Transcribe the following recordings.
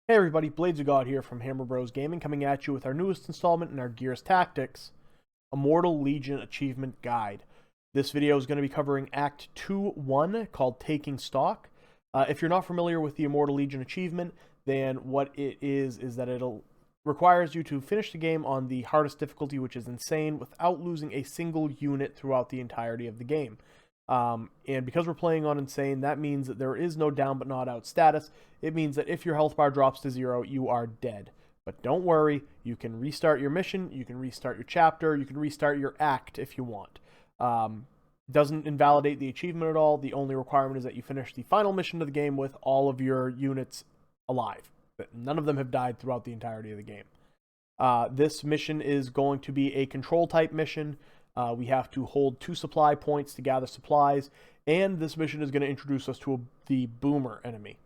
Hey everybody, Bladesofgod here from Hammer Bros Gaming, coming at you with our newest installment in our Gears Tactics, Immortal Legion Achievement Guide. This video is going to be covering Act 2-1, called Taking Stock. If you're not familiar with the Immortal Legion achievement, then what it is that it requires you to finish the game on the hardest difficulty, which is Insane, without losing a single unit throughout the entirety of the game. And because we're playing on Insane, that means that there is no down but not out status. It means that if your health bar drops to 0, you are dead. But don't worry, you can restart your mission, you can restart your chapter, you can restart your act if you want. Doesn't invalidate the achievement at all. The only requirement is that you finish the final mission of the game with all of your units alive. None of them have died throughout the entirety of the game. This mission is going to be a control type mission. We have to hold 2 supply points to gather supplies, and this mission is going to introduce us to the boomer enemy.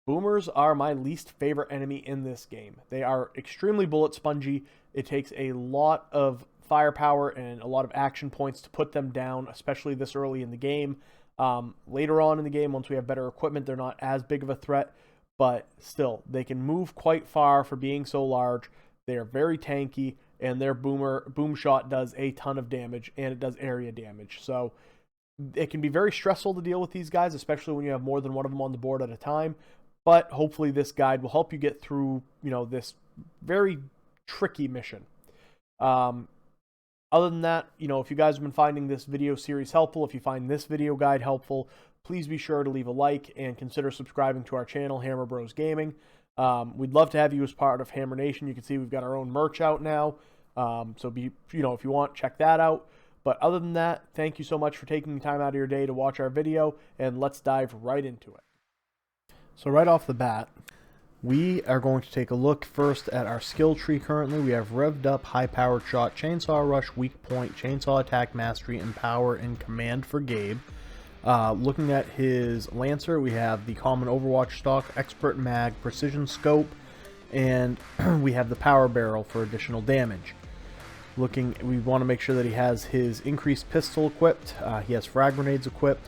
Boomers are my least favorite enemy in this game. They are extremely bullet spongy. It takes a lot of firepower and a lot of action points to put them down, especially this early in the game. Later on in the game, once we have better equipment, they're not as big of a threat, but still, they can move quite far for being so large. They are very tanky, and their Boomshot does a ton of damage, and it does area damage. So it can be very stressful to deal with these guys, especially when you have more than one of them on the board at a time. But hopefully this guide will help you get through, this very tricky mission. Other than that, if you guys have been finding this video series helpful, if you find this video guide helpful, please be sure to leave a like and consider subscribing to our channel, Hammer Bros Gaming. We'd love to have you as part of Hammer Nation. You can see we've got our own merch out now. So if you want, check that out. But other than that, thank you so much for taking the time out of your day to watch our video, and let's dive right into it. So right off the bat, we are going to take a look first at our skill tree currently. We have Revved Up, High Powered Shot, Chainsaw Rush, Weak Point, Chainsaw Attack Mastery, and Power and Command for Gabe. Looking at his Lancer, we have the Common Overwatch stock, Expert Mag, Precision Scope, and we have the Power Barrel for additional damage. We want to make sure that he has his Increased Pistol equipped, he has Frag Grenades equipped,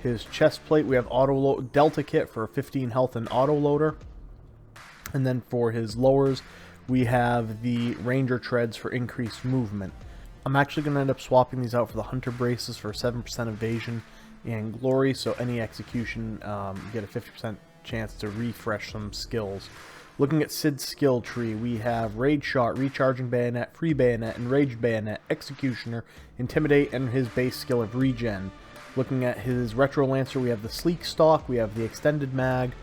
his chest plate, we have Delta Kit for 15 health and Autoloader, and then for his lowers, we have the Ranger Treads for increased movement. I'm actually going to end up swapping these out for the Hunter Braces for 7% evasion and glory, so any execution, you get a 50% chance to refresh some skills. Looking at Sid's skill tree, we have Rage Shot, Recharging Bayonet, Free Bayonet, Enraged Bayonet, Executioner, Intimidate, and his base skill of Regen. Looking at his Retro Lancer, we have the Sleek Stock, we have the Extended Mag,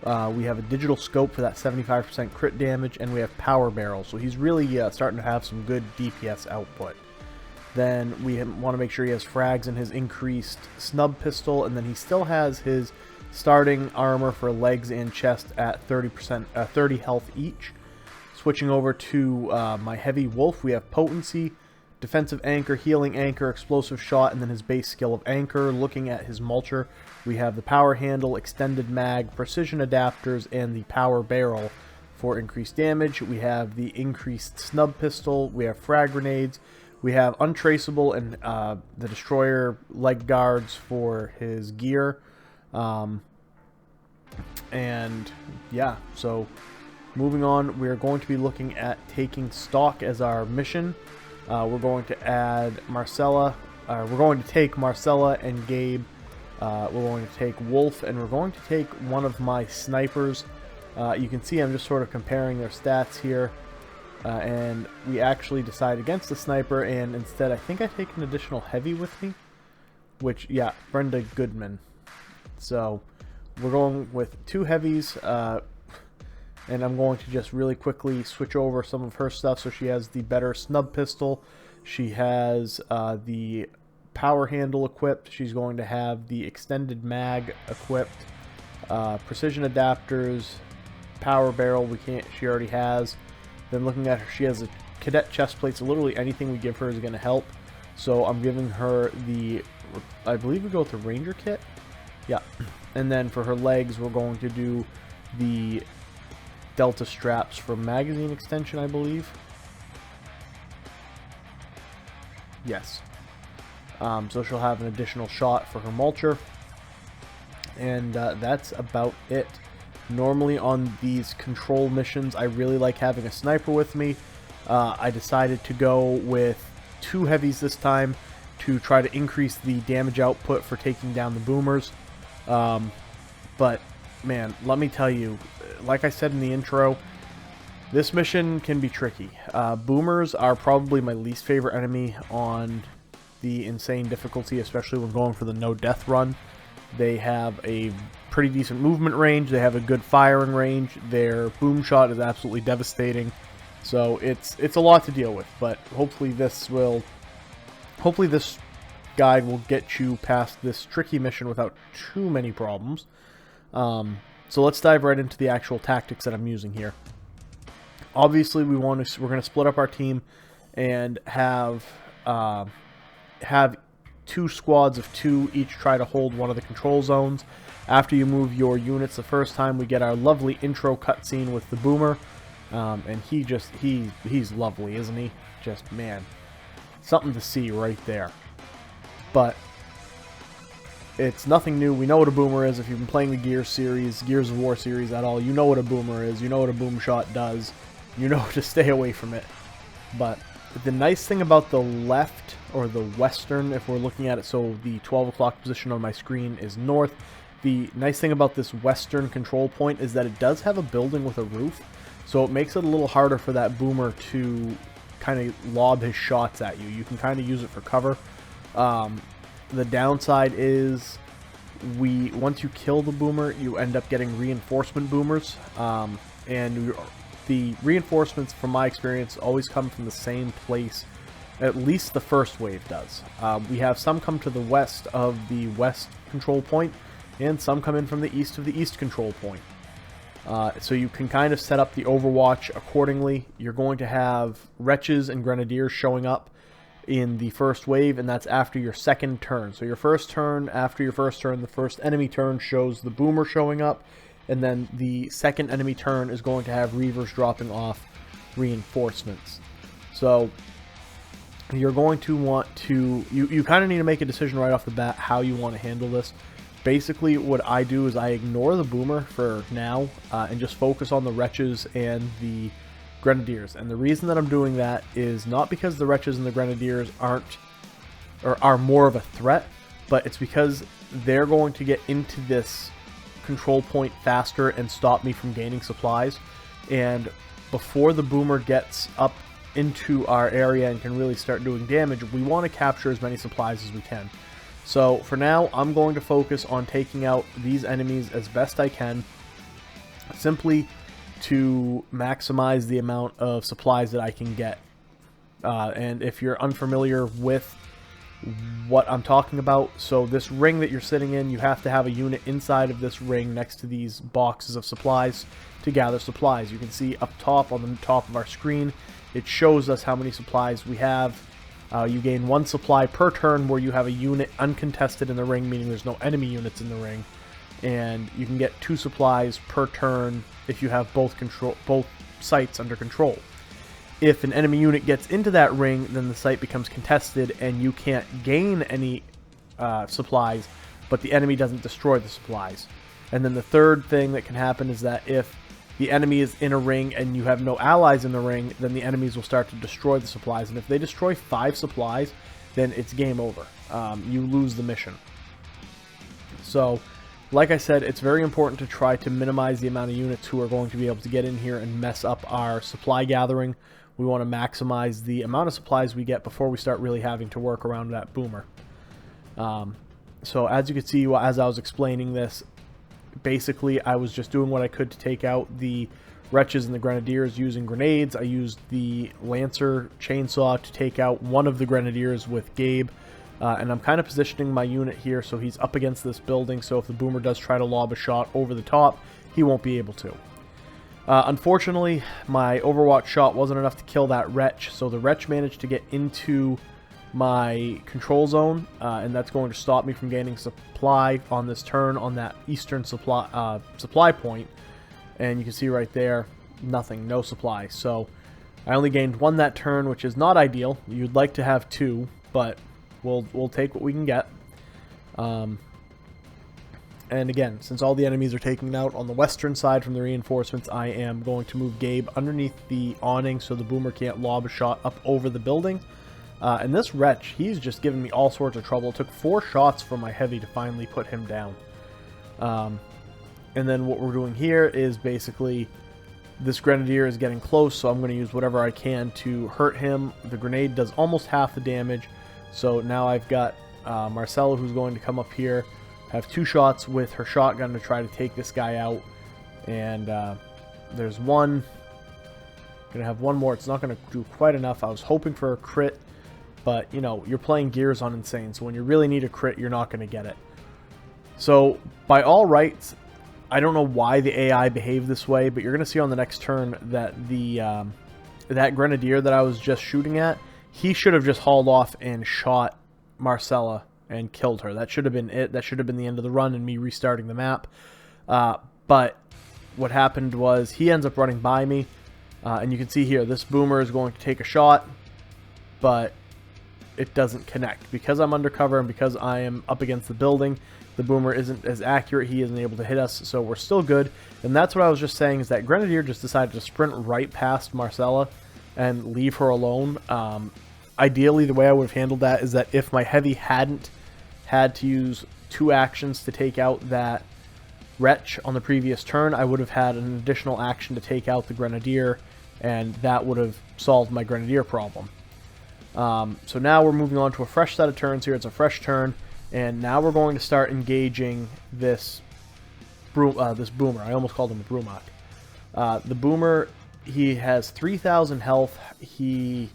we have a Digital Scope for that 75% crit damage, and we have Power Barrel, so he's really starting to have some good DPS output. Then we want to make sure he has frags in his increased snub pistol, and then he still has his starting armor for legs and chest at 30 health each. Switching over to my heavy wolf, we have potency, defensive anchor, healing anchor, explosive shot, and then his base skill of anchor. Looking at his mulcher, we have the power handle, extended mag, precision adapters, and the power barrel for increased damage. We have the increased snub pistol, we have frag grenades, we have Untraceable and the Destroyer leg guards for his gear. And yeah, so moving on, we're going to be looking at Taking Stock as our mission. We're going to add Marcella. We're going to take Marcella and Gabe. We're going to take Wolf, and we're going to take one of my snipers. You can see I'm just sort of comparing their stats here. And we actually decide against the sniper, and instead I think I take an additional heavy with me, which, yeah, Brenda Goodman. So we're going with 2 heavies, and I'm going to just really quickly switch over some of her stuff. So she has the better snub pistol, she has the power handle equipped, she's going to have the extended mag equipped, precision adapters, power barrel she already has. Then looking at her, she has a cadet chest plate, so literally anything we give her is going to help. So I'm giving her I believe we go with the Ranger Kit. Yeah. And then for her legs, we're going to do the Delta straps for magazine extension, I believe. Yes. So she'll have an additional shot for her mulcher. And that's about it. Normally on these control missions, I really like having a sniper with me. I decided to go with 2 heavies this time to try to increase the damage output for taking down the boomers. But man, let me tell you, like I said in the intro, this mission can be tricky. Boomers are probably my least favorite enemy on the insane difficulty, especially when going for the no death run. They have a pretty decent movement range, they have a good firing range, their Boomshot is absolutely devastating. So it's a lot to deal with, but hopefully this guide will get you past this tricky mission without too many problems. So let's dive right into the actual tactics that I'm using here. Obviously, we're going to split up our team and have 2 squads of 2 each try to hold one of the control zones. After you move your units the first time, we get our lovely intro cutscene with the boomer, and he's lovely, isn't he? Just, man, something to see right there. But it's nothing new. We know what a boomer is. If you've been playing the Gears of War series at all, you know what a boomer is. You know what a Boomshot does. You know to stay away from it. But the nice thing about the left, or the western, if we're looking at it, so the 12 o'clock position on my screen is north. The nice thing about this western control point is that it does have a building with a roof, so it makes it a little harder for that boomer to kind of lob his shots at you. You can kind of use it for cover. The downside is once you kill the boomer, you end up getting reinforcement boomers, and the reinforcements, from my experience, always come from the same place. At least the first wave does. We have some come to the west of the west control point, and some come in from the east of the east control point. So you can kind of set up the overwatch accordingly. You're going to have wretches and grenadiers showing up in the first wave, and that's after your second turn. So your first turn, after your first turn, the first enemy turn shows the boomer showing up, and then the second enemy turn is going to have reavers dropping off reinforcements. So you're going to want to, you kind of need to make a decision right off the bat how you want to handle this. Basically, what I do is I ignore the boomer for now and just focus on the wretches and the grenadiers. And the reason that I'm doing that is not because the wretches and the grenadiers are more of a threat, but it's because they're going to get into this control point faster and stop me from gaining supplies. And before the boomer gets up into our area and can really start doing damage, we want to capture as many supplies as we can. So for now, I'm going to focus on taking out these enemies as best I can, simply to maximize the amount of supplies that I can get. And if you're unfamiliar with what I'm talking about, so this ring that you're sitting in, you have to have a unit inside of this ring next to these boxes of supplies to gather supplies. You can see up top on the top of our screen, it shows us how many supplies we have. You gain 1 supply per turn where you have a unit uncontested in the ring, meaning there's no enemy units in the ring, and you can get 2 supplies per turn if you have both sites under control. If an enemy unit gets into that ring, then the site becomes contested and you can't gain any supplies, but the enemy doesn't destroy the supplies. And then the third thing that can happen is that if the enemy is in a ring and you have no allies in the ring, then the enemies will start to destroy the supplies. And if they destroy 5 supplies, then it's game over. You lose the mission. So, like I said, it's very important to try to minimize the amount of units who are going to be able to get in here and mess up our supply gathering. We want to maximize the amount of supplies we get before we start really having to work around that boomer. So as you can see, as I was explaining this, basically I was just doing what I could to take out the wretches and the grenadiers using grenades. I used the Lancer chainsaw to take out one of the grenadiers with Gabe. And I'm kind of positioning my unit here so he's up against this building, so if the boomer does try to lob a shot over the top, he won't be able to. Unfortunately, my Overwatch shot wasn't enough to kill that wretch, so the wretch managed to get into my control zone, and that's going to stop me from gaining supply on this turn on that eastern supply point. And you can see right there, nothing, no supply. So I only gained 1 that turn, which is not ideal. You'd like to have 2, but we'll take what we can get. And again, since all the enemies are taken out on the western side from the reinforcements, I am going to move Gabe underneath the awning so the boomer can't lob a shot up over the building. And this wretch, he's just giving me all sorts of trouble. It took 4 shots from my heavy to finally put him down. And then what we're doing here is basically this grenadier is getting close, so I'm going to use whatever I can to hurt him. The grenade does almost half the damage, so now I've got Marcella, who's going to come up here, have 2 shots with her shotgun to try to take this guy out. And there's one. Gonna have one more. It's not going to do quite enough. I was hoping for a crit, but you know, you're playing Gears on Insane, so when you really need a crit, you're not going to get it. So by all rights, I don't know why the AI behaved this way, but you're going to see on the next turn that the that grenadier that I was just shooting at, he should have just hauled off and shot Marcella and killed her. That should have been it. That should have been the end of the run and me restarting the map. But what happened was he ends up running by me, and you can see here this boomer is going to take a shot, but it doesn't connect. Because I'm undercover and because I am up against the building, the boomer isn't as accurate. He isn't able to hit us, so we're still good. And that's what I was just saying, is that Grenadier just decided to sprint right past Marcella and leave her alone. Ideally, the way I would have handled that is that if my heavy hadn't had to use 2 actions to take out that wretch on the previous turn, I would have had an additional action to take out the Grenadier, and that would have solved my Grenadier problem. So now we're moving on to a fresh set of turns here. It's a fresh turn. And now we're going to start engaging this boomer. I almost called him a Brumok. The boomer, he has 3,000 health. He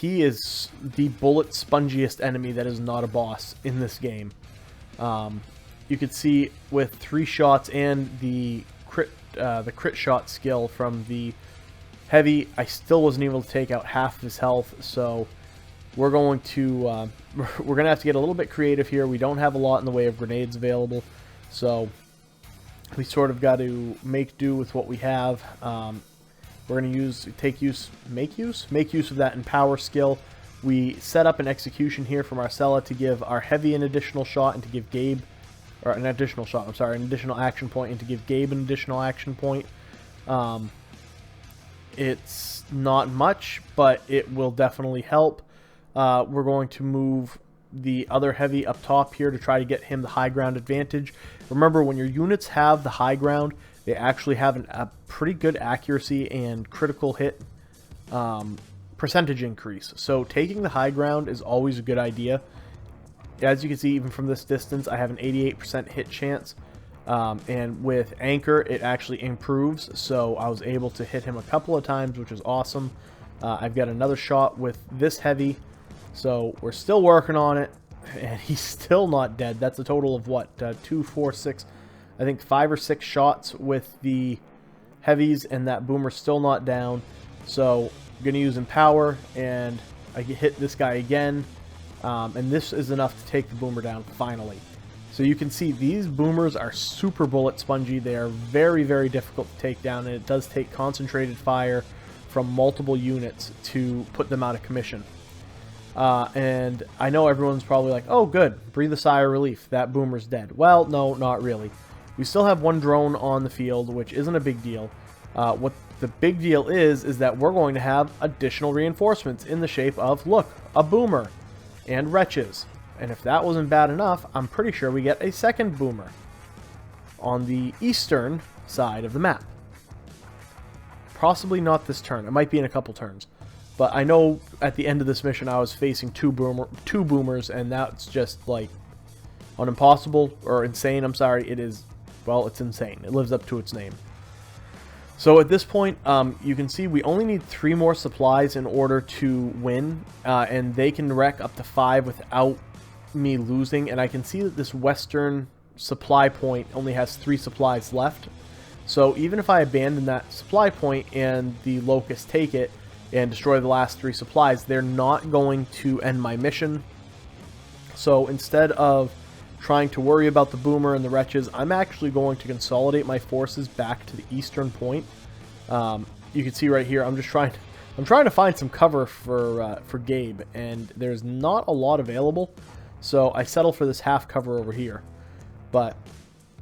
is the bullet spongiest enemy that is not a boss in this game. You could see with 3 shots and the crit shot skill from the heavy, I still wasn't able to take out half of his health. So we're going to have to get a little bit creative here. We don't have a lot in the way of grenades available, so we sort of got to make do with what we have. We're going to make use of that Empower skill. We set up an execution here for Marcella to give our heavy an additional shot and to give Gabe, or an additional shot, I'm sorry, an additional action point, and to give Gabe an additional action point. It's not much, but it will definitely help. We're going to move the other heavy up top here to try to get him the high ground advantage. Remember, when your units have the high ground, they actually have a pretty good accuracy and critical hit percentage increase. So taking the high ground is always a good idea. As you can see, even from this distance, I have an 88% hit chance. And with Anchor, it actually improves. So I was able to hit him a couple of times, which is awesome. I've got another shot with this heavy. So we're still working on it, and he's still not dead. That's a total of what, 2, 4, 6, I think 5 or 6 shots with the heavies, and that boomer's still not down. So I'm going to use Empower, and I hit this guy again, and this is enough to take the boomer down finally. So you can see these boomers are super bullet spongy. They are very, very difficult to take down, and it does take concentrated fire from multiple units to put them out of commission. And I know everyone's probably like, oh good, breathe a sigh of relief, that boomer's dead. Well, no, not really. We still have 1 drone on the field, which isn't a big deal. What the big deal is that we're going to have additional reinforcements in the shape of, look, a boomer and wretches. And if that wasn't bad enough, I'm pretty sure we get a second boomer on the eastern side of the map. Possibly not this turn. It might be in a couple turns. But I know at the end of this mission I was facing two boomers, and that's just like impossible, or insane, I'm sorry. It is, well, it's insane. It lives up to its name. So at this point, you can see we only need 3 more supplies in order to win, and they can wreck up to 5 without me losing. And I can see that this western supply point only has 3 supplies left. So even if I abandon that supply point and the locusts take it and destroy the last 3 supplies, they're not going to end my mission. So instead of trying to worry about the boomer and the wretches, I'm actually going to consolidate my forces back to the eastern point. You can see right here, I'm trying to find some cover for Gabe, and there's not a lot available. So I settle for this half cover over here. But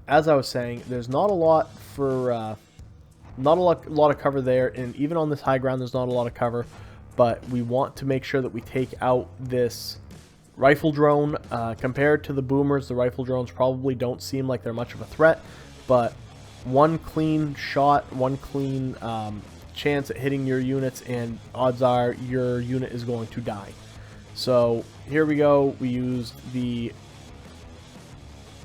as I was saying, there's not a lot for not a lot of cover there, and even on this high ground there's not a lot of cover, but we want to make sure that we take out this rifle drone. Compared to the boomers, the rifle drones probably don't seem like they're much of a threat, but one clean shot, one clean chance at hitting your units, and odds are your unit is going to die. So here we go. We used the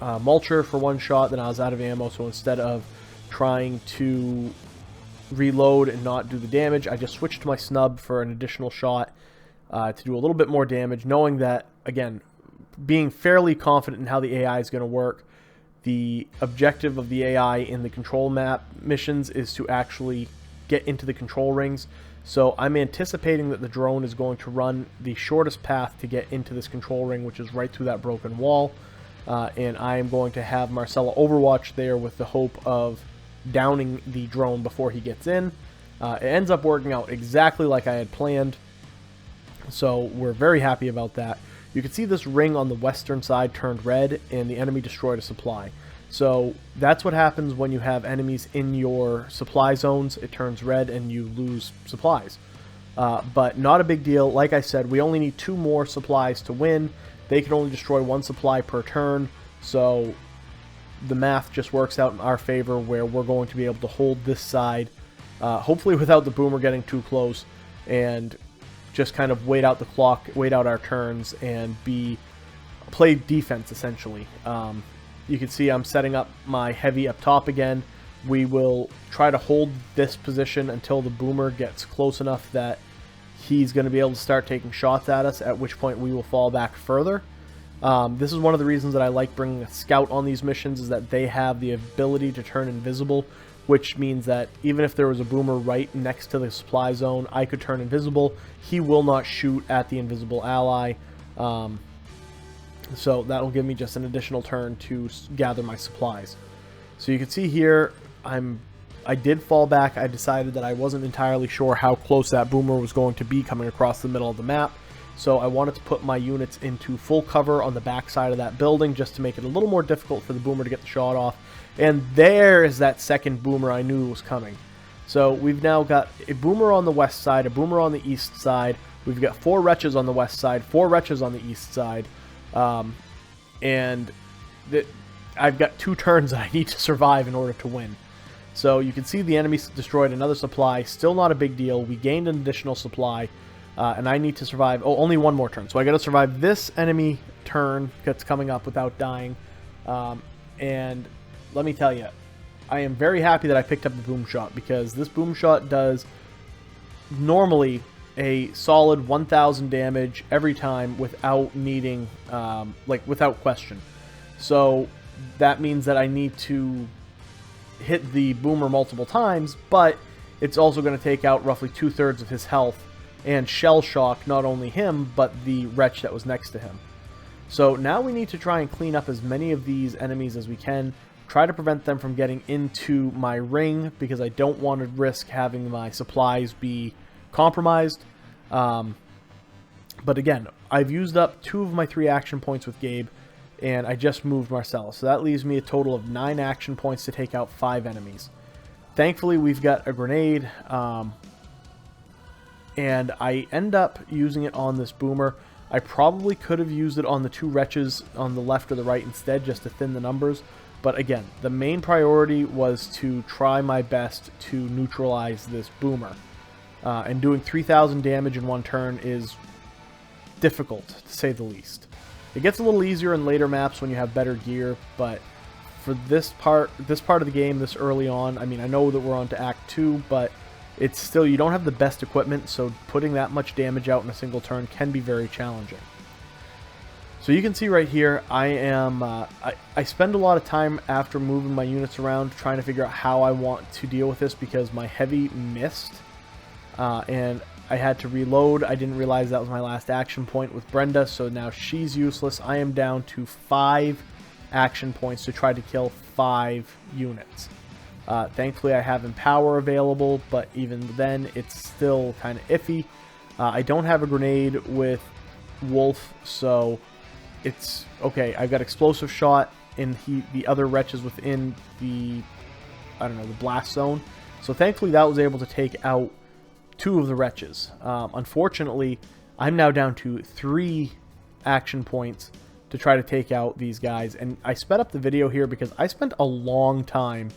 mulcher for one shot, then I was out of ammo, so instead of trying to reload and not do the damage, I just switched to my snub for an additional shot to do a little bit more damage, knowing that, again, being fairly confident in how the AI is going to work. The objective of the AI in the control map missions is to actually get into the control rings. So I'm anticipating that the drone is going to run the shortest path to get into this control ring, which is right through that broken wall. And I am going to have Marcella overwatch there with the hope of downing the drone before he gets in. It ends up working out exactly like I had planned, so we're very happy about that. You can see this ring on the western side turned red, and the enemy destroyed a supply. So that's what happens when you have enemies in your supply zones. It turns red and you lose supplies. But not a big deal. Like I said, we only need 2 more supplies to win. They can only destroy 1 supply per turn, so the math just works out in our favor, where we're going to be able to hold this side, hopefully without the boomer getting too close, and just kind of wait out the clock, wait out our turns, and play defense, essentially. You can see I'm setting up my heavy up top again. We will try to hold this position until the boomer gets close enough that he's going to be able to start taking shots at us, at which point we will fall back further. This is one of the reasons that I like bringing a scout on these missions, is that they have the ability to turn invisible, which means that even if there was a boomer right next to the supply zone, I could turn invisible. He will not shoot at the invisible ally, so that'll give me just an additional turn to gather my supplies. So you can see here, I did fall back. I decided that I wasn't entirely sure how close that boomer was going to be coming across the middle of the map, so I wanted to put my units into full cover on the back side of that building just to make it a little more difficult for the boomer to get the shot off. And there is that second boomer I knew was coming. So we've now got a boomer on the west side, a boomer on the east side. We've got 4 wretches on the west side, 4 wretches on the east side. And I've got 2 turns that I need to survive in order to win. So you can see the enemy destroyed another supply. Still not a big deal. We gained an additional supply. And I need to survive... Oh, only 1 more turn. So I got to survive this enemy turn that's coming up without dying. And let me tell you, I am very happy that I picked up the Boomshot, because this Boomshot does normally a solid 1,000 damage every time without needing, without question. So that means that I need to hit the boomer multiple times, but it's also going to take out roughly 2/3 of his health and shell shock not only him, but the wretch that was next to him. So now we need to try and clean up as many of these enemies as we can, try to prevent them from getting into my ring, because I don't want to risk having my supplies be compromised. But again, I've used up 2 of my 3 action points with Gabe, and I just moved Marcella. So that leaves me a total of 9 action points to take out 5 enemies. Thankfully, we've got a grenade, and I end up using it on this boomer. I probably could have used it on the 2 wretches on the left or the right instead, just to thin the numbers. But again, the main priority was to try my best to neutralize this boomer. And doing 3,000 damage in 1 turn is difficult, to say the least. It gets a little easier in later maps when you have better gear, but for this part of the game, this early on, I mean, I know that we're on to Act 2, but it's still, you don't have the best equipment, so putting that much damage out in a single turn can be very challenging. So you can see right here, I am, I spend a lot of time after moving my units around trying to figure out how I want to deal with this, because my heavy missed, and I had to reload. I didn't realize that was my last action point with Brenda, so now she's useless. I am down to 5 action points to try to kill 5 units. Thankfully, I have Empower available, but even then, it's still kind of iffy. I don't have a grenade with Wolf, so it's okay. I've got Explosive Shot, and the other wretches within the, I don't know, the blast zone. So thankfully that was able to take out 2 of the wretches. Unfortunately, I'm now down to 3 action points to try to take out these guys, and I sped up the video here because I spent a long time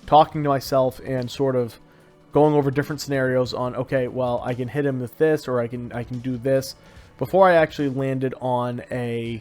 talking to myself and sort of going over different scenarios on, okay, well, I can hit him with this, or I can do this, before I actually landed on a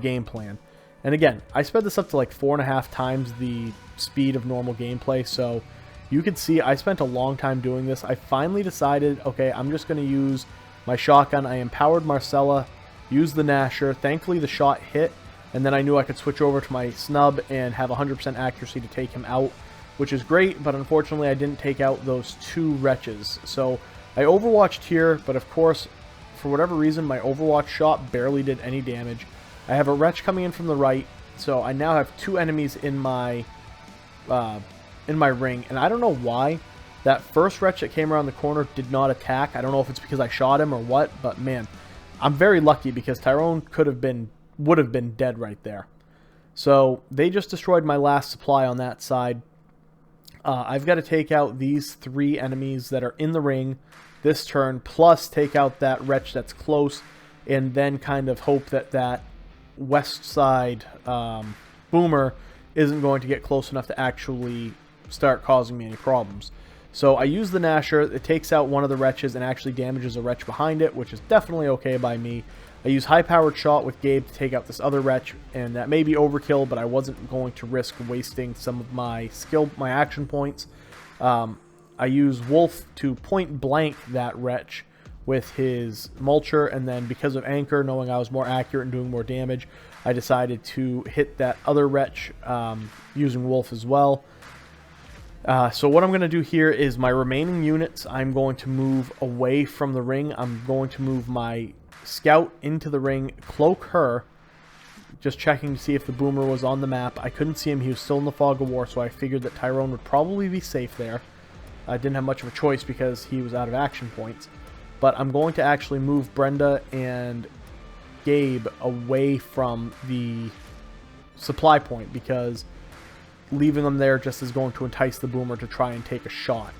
game plan. And again, I sped this up to like 4.5 times the speed of normal gameplay, so you can see I spent a long time doing this. I finally decided, okay, I'm just going to use my shotgun. I empowered Marcella, used the Gnasher. Thankfully, the shot hit, and then I knew I could switch over to my snub and have 100% accuracy to take him out, which is great, but unfortunately I didn't take out those 2 wretches. So I overwatched here, but of course, for whatever reason, my overwatch shot barely did any damage. I have a wretch coming in from the right, so I now have 2 enemies in my ring, and I don't know why that first wretch that came around the corner did not attack. I don't know if it's because I shot him or what, but man, I'm very lucky because Tyrone would have been dead right there. So they just destroyed my last supply on that side. I've got to take out these 3 enemies that are in the ring this turn, plus take out that wretch that's close, and then kind of hope that that west side boomer isn't going to get close enough to actually start causing me any problems. So I use the Gnasher. It takes out one of the wretches and actually damages a wretch behind it, which is definitely okay by me. I use high-powered shot with Gabe to take out this other wretch, and that may be overkill, but I wasn't going to risk wasting some of my action points. I use Wolf to point blank that wretch with his mulcher, and then because of Anchor, knowing I was more accurate and doing more damage, I decided to hit that other wretch using Wolf as well. So what I'm going to do here is my remaining units, I'm going to move away from the ring. I'm going to move my scout into the ring, cloak her, just checking to see if the boomer was on the map. I couldn't see him. He was still in the fog of war, so I figured that Tyrone would probably be safe there. I didn't have much of a choice because he was out of action points. But I'm going to actually move Brenda and Gabe away from the supply point because leaving them there just is going to entice the boomer to try and take a shot.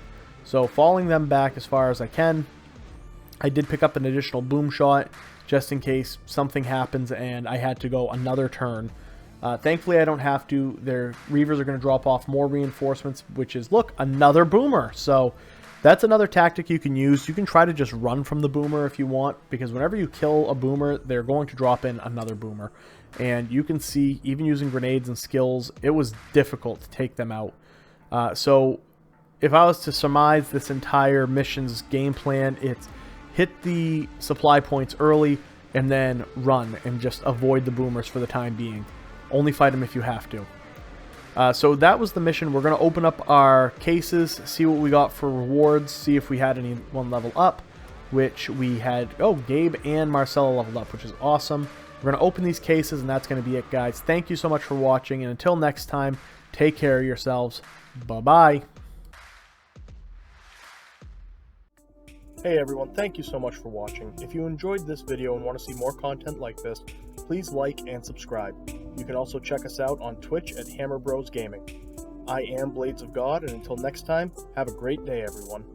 So falling them back as far as I can. I did pick up an additional Boomshot just in case something happens and I had to go another turn. Thankfully, I don't have to. Their Reavers are going to drop off more reinforcements, which is, look, another boomer. So that's another tactic you can use. You can try to just run from the boomer if you want, because whenever you kill a boomer, they're going to drop in another boomer. And you can see, even using grenades and skills, it was difficult to take them out. So if I was to surmise this entire mission's game plan, it's hit the supply points early and then run and just avoid the boomers for the time being. Only fight them if you have to. So that was the mission. We're going to open up our cases, see what we got for rewards, see if we had anyone level up, which we had. Oh, Gabe and Marcella leveled up, which is awesome. We're going to open these cases, and that's going to be it, guys. Thank you so much for watching, and until next time, take care of yourselves. Bye-bye. Hey everyone, thank you so much for watching. If you enjoyed this video and want to see more content like this, please like and subscribe. You can also check us out on Twitch at Hammer Bros Gaming. I am Blades of God, and until next time, have a great day everyone.